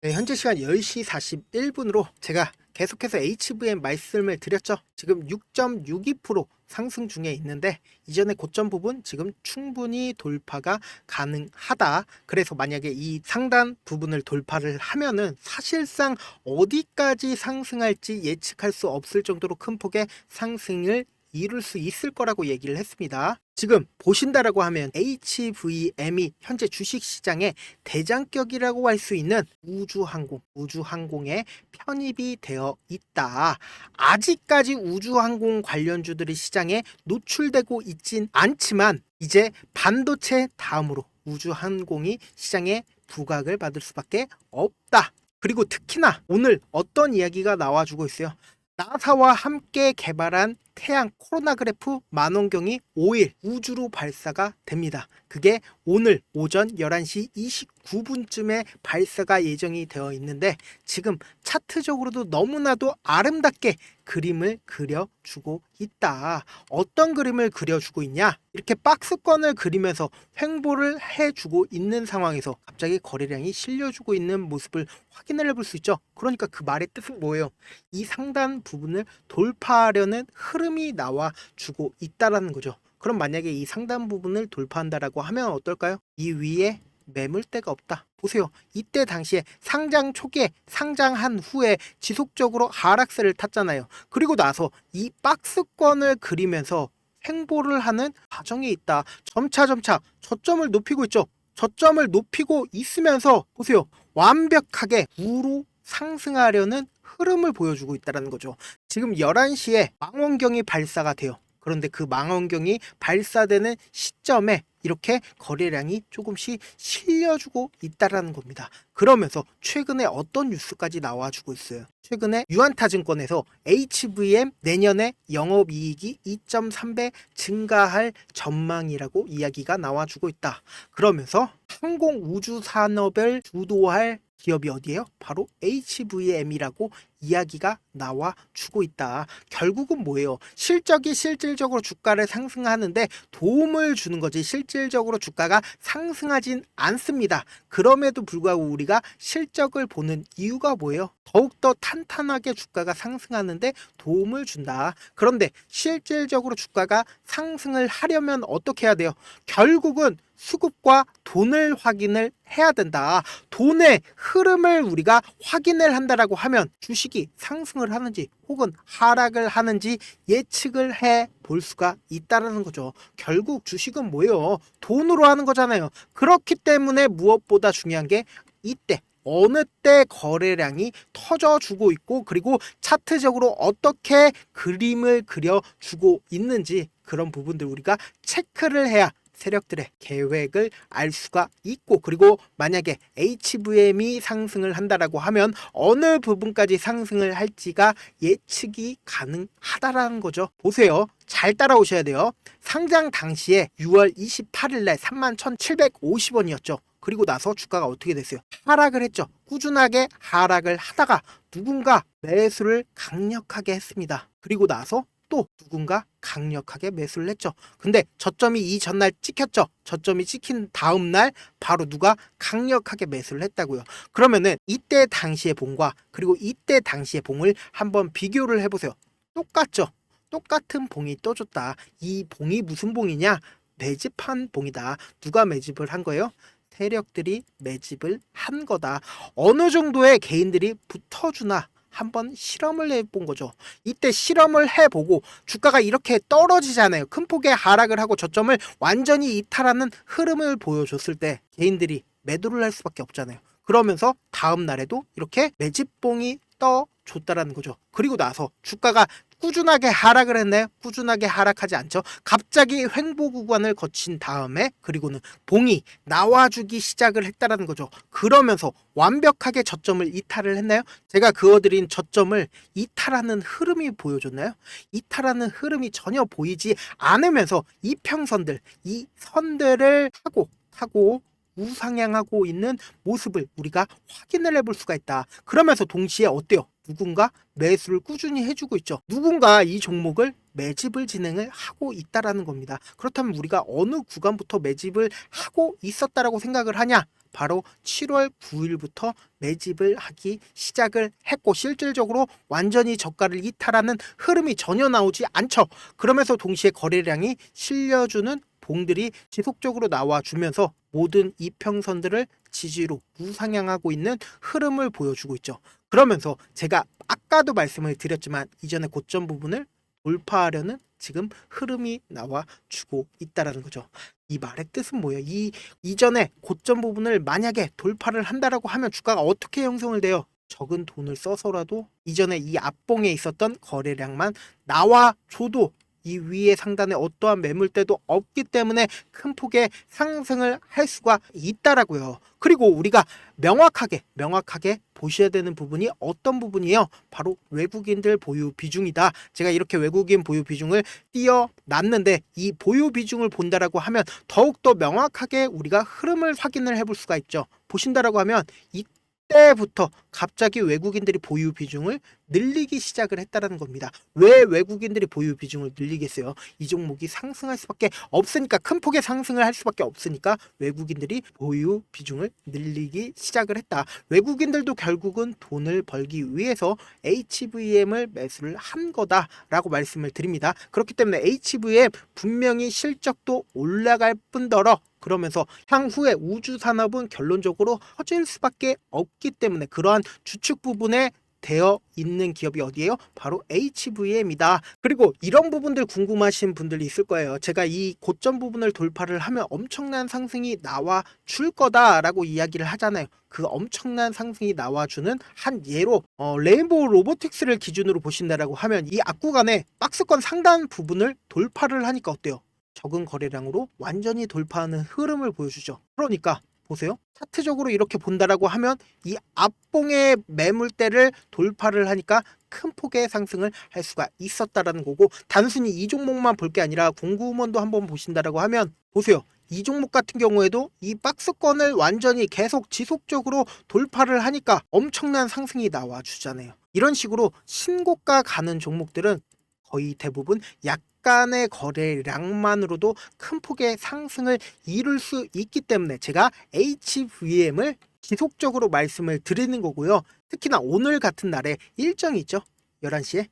네, 현재 시간 10시 41분으로 제가 계속해서 HVM 말씀을 드렸죠. 지금 6.62% 상승 중에 있는데 이전의 고점 부분 지금 충분히 돌파가 가능하다. 그래서 만약에 이 상단 부분을 돌파를 하면은 사실상 어디까지 상승할지 예측할 수 없을 정도로 큰 폭의 상승을 이룰 수 있을 거라고 얘기를 했습니다. 지금 보신다라고 하면 HVM이 현재 주식시장의 대장격이라고 할 수 있는 우주항공에 편입이 되어 있다. 아직까지 우주항공 관련주들이 시장에 노출되고 있진 않지만 이제 반도체 다음으로 우주항공이 시장에 부각을 받을 수밖에 없다. 그리고 특히나 오늘 어떤 이야기가 나와주고 있어요. 나사와 함께 개발한 태양 코로나그래프 만원경이 5일 우주로 발사가 됩니다. 그게 오늘 오전 11시 29분쯤에 발사가 예정이 되어 있는데 지금 차트적으로도 너무나도 아름답게 그림을 그려주고 있다. 어떤 그림을 그려주고 있냐? 이렇게 박스권을 그리면서 횡보를 해주고 있는 상황에서 갑자기 거래량이 실려주고 있는 모습을 확인을 해볼 수 있죠. 그러니까 그 말의 뜻은 뭐예요? 이 상단 부분을 돌파하려는 흐름이 나와주고 있다라는 거죠. 그럼 만약에 이 상단 부분을 돌파한다라고 하면 어떨까요? 이 위에 매물대가 없다. 보세요. 이때 당시에 상장 초기에 상장한 후에 지속적으로 하락세를 탔잖아요. 그리고 나서 이 박스권을 그리면서 횡보를 하는 과정에 있다. 점차 저점을 높이고 있죠. 저점을 높이고 있으면서 보세요. 완벽하게 우로 상승하려는 흐름을 보여주고 있다는 거죠. 지금 11시에 망원경이 발사가 돼요. 그런데 그 망원경이 발사되는 시점에 이렇게 거래량이 조금씩 실려주고 있다라는 겁니다. 그러면서 최근에 어떤 뉴스까지 나와주고 있어요. 최근에 유안타증권에서 HVM 내년에 영업이익이 2.3배 증가할 전망이라고 이야기가 나와주고 있다. 그러면서 항공우주산업을 주도할 기업이 어디예요? 바로 HVM이라고 이야기가 나와주고 있다. 결국은 뭐예요? 실적이 실질적으로 주가를 상승하는데 도움을 주는 거지 실질적으로 주가가 상승하진 않습니다. 그럼에도 불구하고 우리가 실적을 보는 이유가 뭐예요? 더욱더 탄탄하게 주가가 상승하는데 도움을 준다. 그런데 실질적으로 주가가 상승을 하려면 어떻게 해야 돼요? 결국은 수급과 돈을 확인을 해야 된다. 돈의 흐름을 우리가 확인을 한다라고 하면 주식이 상승을 하는지 혹은 하락을 하는지 예측을 해 볼 수가 있다라는 거죠. 결국 주식은 뭐예요? 돈으로 하는 거잖아요. 그렇기 때문에 무엇보다 중요한 게 이때 어느 때 거래량이 터져주고 있고 그리고 차트적으로 어떻게 그림을 그려주고 있는지 그런 부분들 우리가 체크를 해야 세력들의 계획을 알 수가 있고 그리고 만약에 HVM이 상승을 한다라고 하면 어느 부분까지 상승을 할지가 예측이 가능하다라는 거죠. 보세요. 잘 따라오셔야 돼요. 상장 당시에 6월 28일 날 31,750원이었죠. 그리고 나서 주가가 어떻게 됐어요? 하락을 했죠. 꾸준하게 하락을 하다가 누군가 매수를 강력하게 했습니다. 그리고 나서 또 누군가 강력하게 매수를 했죠. 근데 저점이 이 전날 찍혔죠. 저점이 찍힌 다음 날 바로 누가 강력하게 매수를 했다고요. 그러면은 이때 당시의 봉과 그리고 이때 당시의 봉을 한번 비교를 해보세요. 똑같죠. 똑같은 봉이 떠줬다. 이 봉이 무슨 봉이냐? 매집한 봉이다. 누가 매집을 한 거예요? 세력들이 매집을 한 거다. 어느 정도의 개인들이 붙어주나 한번 실험을 해본 거죠. 이때 실험을 해보고 주가가 이렇게 떨어지잖아요. 큰 폭의 하락을 하고 저점을 완전히 이탈하는 흐름을 보여줬을 때 개인들이 매도를 할 수밖에 없잖아요. 그러면서 다음 날에도 이렇게 매집봉이 떠줬다라는 거죠. 그리고 나서 주가가 꾸준하게 하락을 했나요? 꾸준하게 하락하지 않죠. 갑자기 횡보 구간을 거친 다음에 그리고는 봉이 나와주기 시작을 했다라는 거죠. 그러면서 완벽하게 저점을 이탈을 했나요? 제가 그어드린 저점을 이탈하는 흐름이 보여줬나요? 이탈하는 흐름이 전혀 보이지 않으면서 이평선들, 이 선들을 타고 우상향하고 있는 모습을 우리가 확인을 해볼 수가 있다. 그러면서 동시에 어때요? 누군가 매수를 꾸준히 해주고 있죠. 누군가 이 종목을 매집을 진행을 하고 있다라는 겁니다. 그렇다면 우리가 어느 구간부터 매집을 하고 있었다라고 생각을 하냐? 바로 7월 9일부터 매집을 하기 시작을 했고 실질적으로 완전히 저가를 이탈하는 흐름이 전혀 나오지 않죠. 그러면서 동시에 거래량이 실려주는 봉들이 지속적으로 나와주면서 모든 이평선들을 지지로 우상향하고 있는 흐름을 보여주고 있죠. 그러면서 제가 아까도 말씀을 드렸지만 이전에 고점 부분을 돌파하려는 지금 흐름이 나와주고 있다라는 거죠. 이 말의 뜻은 뭐예요? 이 이전에 고점 부분을 만약에 돌파를 한다라고 하면 주가가 어떻게 형성을 돼요? 적은 돈을 써서라도 이전에 이 앞봉에 있었던 거래량만 나와줘도 이 위에 상단에 어떠한 매물대도 없기 때문에 큰 폭의 상승을 할 수가 있다라고요. 그리고 우리가 명확하게 보셔야 되는 부분이 어떤 부분이에요? 바로 외국인들 보유 비중이다. 제가 이렇게 외국인 보유 비중을 띄어놨는데 이 보유 비중을 본다라고 하면 더욱더 명확하게 우리가 흐름을 확인을 해볼 수가 있죠. 보신다라고 하면 이때부터 갑자기 외국인들이 보유 비중을 늘리기 시작을 했다는 겁니다. 왜 외국인들이 보유 비중을 늘리겠어요? 이 종목이 상승할 수밖에 없으니까, 큰 폭의 상승을 할 수밖에 없으니까 외국인들이 보유 비중을 늘리기 시작을 했다. 외국인들도 결국은 돈을 벌기 위해서 HVM을 매수를 한 거다라고 말씀을 드립니다. 그렇기 때문에 HVM 분명히 실적도 올라갈 뿐더러 그러면서 향후에 우주 산업은 결론적으로 커질 수밖에 없기 때문에 그러한 주축 부분에 되어 있는 기업이 어디예요? 바로 HVM이다. 그리고 이런 부분들 궁금하신 분들이 있을 거예요. 제가 이 고점 부분을 돌파를 하면 엄청난 상승이 나와 줄 거다라고 이야기를 하잖아요. 그 엄청난 상승이 나와주는 한 예로 레인보우 로보틱스를 기준으로 보신다라고 하면 이 앞구간에 박스권 상단 부분을 돌파를 하니까 어때요? 적은 거래량으로 완전히 돌파하는 흐름을 보여주죠. 그러니까 보세요. 차트적으로 이렇게 본다라고 하면 이 앞봉의 매물대를 돌파를 하니까 큰 폭의 상승을 할 수가 있었다라는 거고, 단순히 이 종목만 볼 게 아니라 공구먼도 한번 보신다라고 하면 보세요. 이 종목 같은 경우에도 이 박스권을 완전히 계속 지속적으로 돌파를 하니까 엄청난 상승이 나와 주잖아요. 이런 식으로 신고가 가는 종목들은 거의 대부분 약간의 거래량만으로도 큰 폭의 상승을 이룰 수 있기 때문에 제가 HVM을 지속적으로 말씀을 드리는 거고요. 특히나 오늘 같은 날에 일정이 있죠. 11시에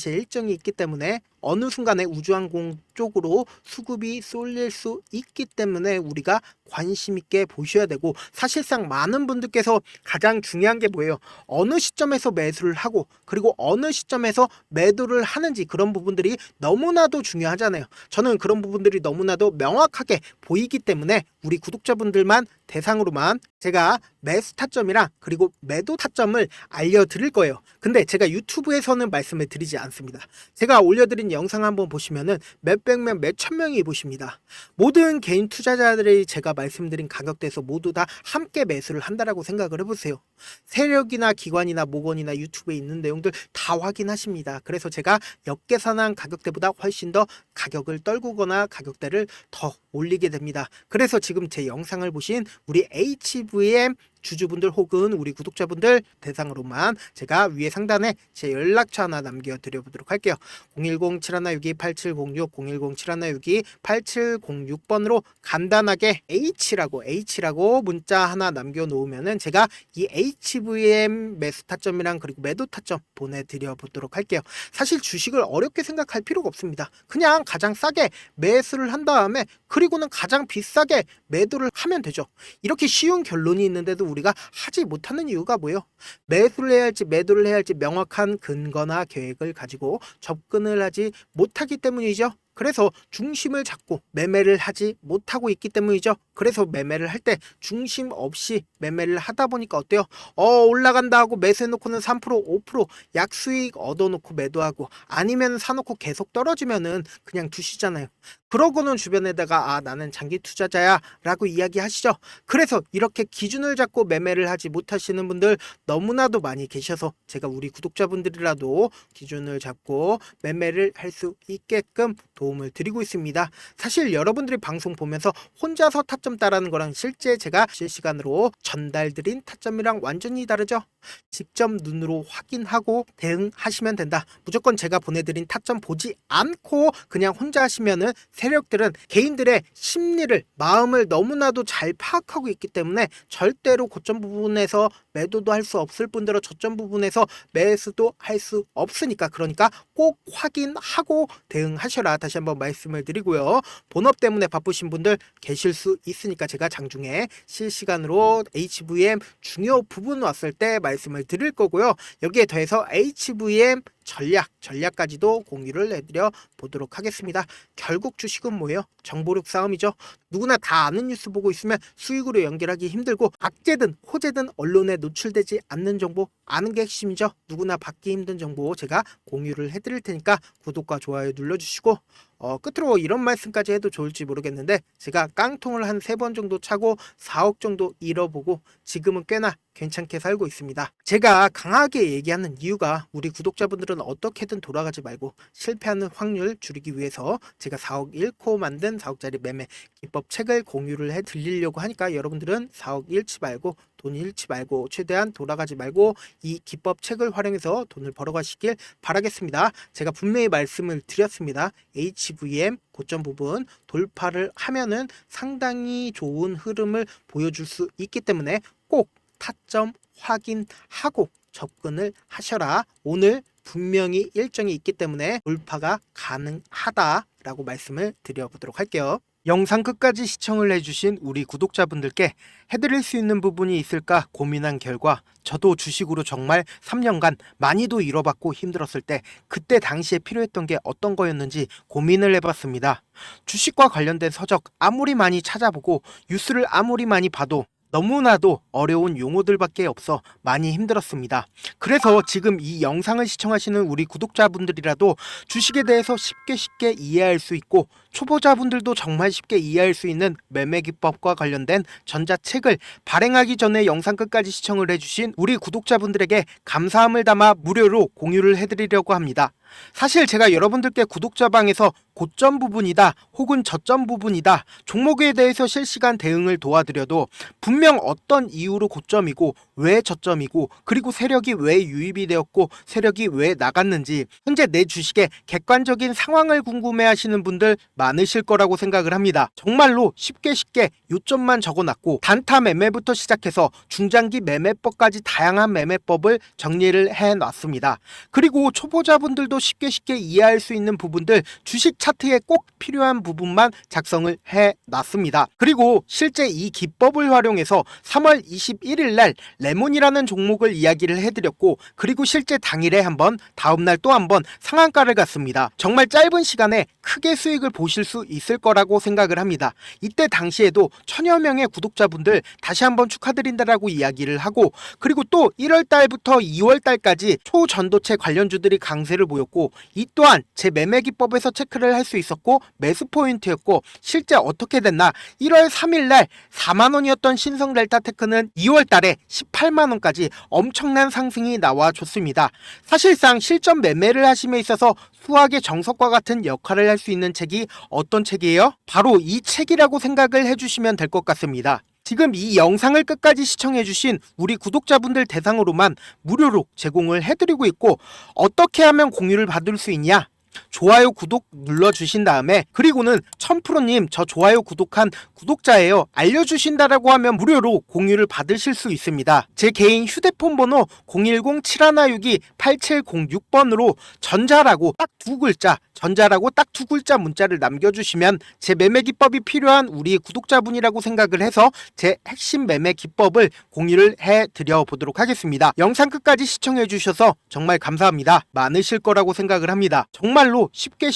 일정이 있기 때문에 어느 순간에 우주항공 쪽으로 수급이 쏠릴 수 있기 때문에 우리가 관심 있게 보셔야 되고, 사실상 많은 분들께서 가장 중요한 게 뭐예요? 어느 시점에서 매수를 하고 그리고 어느 시점에서 매도를 하는지, 그런 부분들이 너무나도 중요하잖아요. 저는 그런 부분들이 너무나도 명확하게 보이기 때문에 우리 구독자분들만 대상으로만 제가 매수 타점이랑 그리고 매도 타점을 알려드릴 거예요. 근데 제가 유튜브에서는 말씀을 드리지 않습니다. 제가 올려드린 영상 한번 보시면은 몇백 명, 몇천 명이 보십니다. 모든 개인 투자자들이 제가 말씀드린 가격대에서 모두 다 함께 매수를 한다라고 생각을 해보세요. 세력이나 기관이나 모건이나 유튜브에 있는 내용들 다 확인하십니다. 그래서 제가 역계산한 가격대보다 훨씬 더 가격을 떨구거나 가격대를 더 올리게 됩니다. 그래서 지금 제 영상을 보신 우리 HVM 주주분들 혹은 우리 구독자분들 대상으로만 제가 위에 상단에 제 연락처 하나 남겨드려 보도록 할게요. 010-7162-8706 010-7162-8706번으로 간단하게 H라고 문자 하나 남겨놓으면은 제가 이 HVM 매수 타점이랑 그리고 매도 타점 보내드려 보도록 할게요. 사실 주식을 어렵게 생각할 필요가 없습니다. 그냥 가장 싸게 매수를 한 다음에 그리고는 가장 비싸게 매도를 하면 되죠. 이렇게 쉬운 결론이 있는데도 우리가 하지 못하는 이유가 뭐예요? 매수를 해야 할지 매도를 해야 할지 명확한 근거나 계획을 가지고 접근을 하지 못하기 때문이죠. 그래서 중심을 잡고 매매를 하지 못하고 있기 때문이죠. 그래서 매매를 할 때 중심 없이 매매를 하다 보니까 어때요? 올라간다 하고 매수해놓고는 3% 5% 약수익 얻어놓고 매도하고, 아니면 사놓고 계속 떨어지면은 그냥 두시잖아요. 그러고는 주변에다가 나는 장기 투자자야 라고 이야기하시죠. 그래서 이렇게 기준을 잡고 매매를 하지 못하시는 분들 너무나도 많이 계셔서 제가 우리 구독자분들이라도 기준을 잡고 매매를 할 수 있게끔 도움을 드리고 있습니다. 사실 여러분들이 방송 보면서 혼자서 타점 따라는 거랑 실제 제가 실시간으로 전달드린 타점이랑 완전히 다르죠. 직접 눈으로 확인하고 대응하시면 된다. 무조건 제가 보내드린 타점 보지 않고 그냥 혼자 하시면은 세력들은 개인들의 심리를, 마음을 너무나도 잘 파악하고 있기 때문에 절대로 고점 부분에서 매도도 할 수 없을 뿐더러 저점 부분에서 매수도 할 수 없으니까, 그러니까 꼭 확인하고 대응하셔라, 다시 한번 말씀을 드리고요. 본업 때문에 바쁘신 분들 계실 수 있으니까 제가 장중에 실시간으로 HVM 중요 부분 왔을 때 말씀을 드릴 거고요. 여기에 더해서 HVM 전략까지도 공유를 해드려 보도록 하겠습니다. 결국 주식은 뭐예요? 정보력 싸움이죠. 누구나 다 아는 뉴스 보고 있으면 수익으로 연결하기 힘들고, 악재든 호재든 언론에 노출되지 않는 정보 아는 게 핵심이죠. 누구나 받기 힘든 정보 제가 공유를 해드릴 테니까 구독과 좋아요 눌러주시고, 끝으로 이런 말씀까지 해도 좋을지 모르겠는데, 제가 깡통을 한 3번 정도 차고 4억 정도 잃어보고 지금은 꽤나 괜찮게 살고 있습니다. 제가 강하게 얘기하는 이유가 우리 구독자분들은 어떻게든 돌아가지 말고 실패하는 확률 줄이기 위해서 제가 4억 잃고 만든 4억짜리 매매 기법 책을 공유를 해드리려고 하니까, 여러분들은 4억 잃지 말고, 돈 잃지 말고, 최대한 돌아가지 말고 이 기법 책을 활용해서 돈을 벌어가시길 바라겠습니다. 제가 분명히 말씀을 드렸습니다. HVM 고점 부분 돌파를 하면은 상당히 좋은 흐름을 보여줄 수 있기 때문에 꼭 타점 확인하고 접근을 하셔라. 오늘 분명히 일정이 있기 때문에 돌파가 가능하다라고 말씀을 드려보도록 할게요. 영상 끝까지 시청을 해주신 우리 구독자분들께 해드릴 수 있는 부분이 있을까 고민한 결과, 저도 주식으로 정말 3년간 많이도 잃어봤고 힘들었을 때 그때 당시에 필요했던 게 어떤 거였는지 고민을 해봤습니다. 주식과 관련된 서적 아무리 많이 찾아보고 뉴스를 아무리 많이 봐도 너무나도 어려운 용어들밖에 없어 많이 힘들었습니다. 그래서 지금 이 영상을 시청하시는 우리 구독자분들이라도 주식에 대해서 쉽게 이해할 수 있고, 초보자분들도 정말 쉽게 이해할 수 있는 매매 기법과 관련된 전자책을 발행하기 전에 영상 끝까지 시청을 해주신 우리 구독자분들에게 감사함을 담아 무료로 공유를 해드리려고 합니다. 사실 제가 여러분들께 구독자방에서 고점 부분이다 혹은 저점 부분이다 종목에 대해서 실시간 대응을 도와드려도 분명 어떤 이유로 고점이고 왜 저점이고, 그리고 세력이 왜 유입이 되었고 세력이 왜 나갔는지 현재 내 주식의 객관적인 상황을 궁금해 하시는 분들 많으실 거라고 생각을 합니다. 정말로 쉽게 요점만 적어놨고, 단타 매매부터 시작해서 중장기 매매법까지 다양한 매매법을 정리를 해놨습니다. 그리고 초보자분들도 쉽게 이해할 수 있는 부분들, 주식 차트에 꼭 필요한 부분만 작성을 해놨습니다. 그리고 실제 이 기법을 활용해서 3월 21일 날 레몬이라는 종목을 이야기를 해드렸고, 그리고 실제 당일에 한번, 다음날 또 한번 상한가를 갔습니다. 정말 짧은 시간에 크게 수익을 보실 수 있을 거라고 생각을 합니다. 이때 당시에도 1000여 명의 구독자분들 다시 한번 축하드린다라고 이야기를 하고, 그리고 또 1월달부터 2월달까지 초전도체 관련주들이 강세를 보였고, 이 또한 제 매매 기법에서 체크를 할 수 있었고 매수 포인트였고, 실제 어떻게 됐나, 1월 3일날 4만원이었던 신성 델타테크는 2월달에 18만원까지 엄청난 상승이 나와줬습니다. 사실상 실전 매매를 하심에 있어서 수학의 정석과 같은 역할을 할 수 있는 책이 어떤 책이에요? 바로 이 책이라고 생각을 해주시면 될 것 같습니다. 지금 이 영상을 끝까지 시청해주신 우리 구독자분들 대상으로만 무료로 제공을 해드리고 있고, 어떻게 하면 공유를 받을 수 있냐? 좋아요 구독 눌러주신 다음에, 그리고는 1000%님 저 좋아요 구독한 구독자예요 알려주신다라고 하면 무료로 공유를 받으실 수 있습니다. 제 개인 휴대폰 번호 010-7162-8706번으로 전자라고 딱 두 글자 문자를 남겨주시면 제 매매 기법이 필요한 우리 구독자분이라고 생각을 해서 제 핵심 매매 기법을 공유를 해드려 보도록 하겠습니다. 영상 끝까지 시청해 주셔서 정말 감사합니다. 많으실 거라고 생각을 합니다. 정말로 쉽게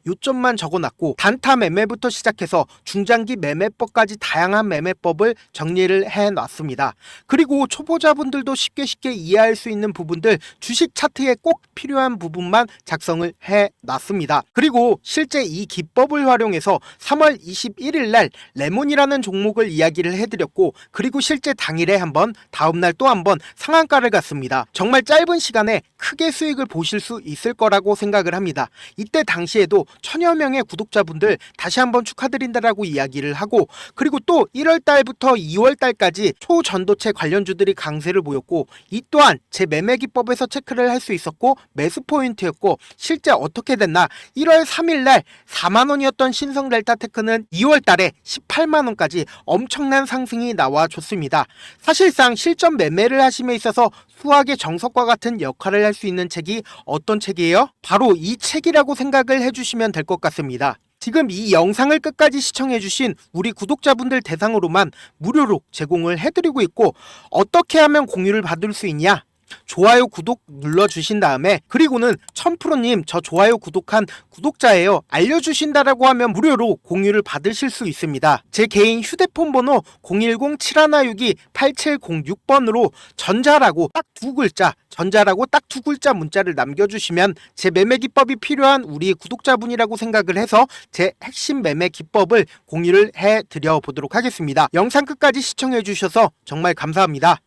요점만 적어놨고, 단타 매매부터 시작해서 중장기 매매법까지 다양한 매매법을 정리를 해놨습니다. 그리고 초보자분들도 쉽게 이해할 수 있는 부분들, 주식 차트에 꼭 필요한 부분만 작성을 해놨습니다. 그리고 실제 이 기법을 활용해서 3월 21일 날 레몬이라는 종목을 이야기를 해드렸고, 그리고 실제 당일에 한번, 다음날 또 한번 상한가를 갔습니다. 정말 짧은 시간에 크게 수익을 보실 수 있을 거라고 생각을 합니다. 이때 당시에도 1000여 명의 구독자분들 다시 한번 축하드린다라고 이야기를 하고, 그리고 또 1월 달부터 2월 달까지 초전도체 관련주들이 강세를 보였고, 이 또한 제 매매 기법에서 체크를 할 수 있었고 매수 포인트였고, 실제 어떻게 됐나, 1월 3일날 4만원이었던 신성 델타테크는 2월 달에 18만원까지 엄청난 상승이 나와줬습니다. 사실상 실전 매매를 하심에 있어서 수학의 정석과 같은 역할을 할 수 있는 책이 어떤 책이에요? 바로 이 책이라고 생각을 해주시면 될 것 같습니다. 지금 이 영상을 끝까지 시청해주신 우리 구독자분들 대상으로만 무료로 제공을 해드리고 있고, 어떻게 하면 공유를 받을 수 있냐? 좋아요 구독 눌러주신 다음에, 그리고는 1000%님 저 좋아요 구독한 구독자예요 알려주신다라고 하면 무료로 공유를 받으실 수 있습니다. 제 개인 휴대폰 번호 010-7162-8706번으로 전자라고 딱 두 글자, 전자라고 딱 두 글자 문자를 남겨주시면 제 매매 기법이 필요한 우리 구독자분이라고 생각을 해서 제 핵심 매매 기법을 공유를 해드려 보도록 하겠습니다. 영상 끝까지 시청해 주셔서 정말 감사합니다.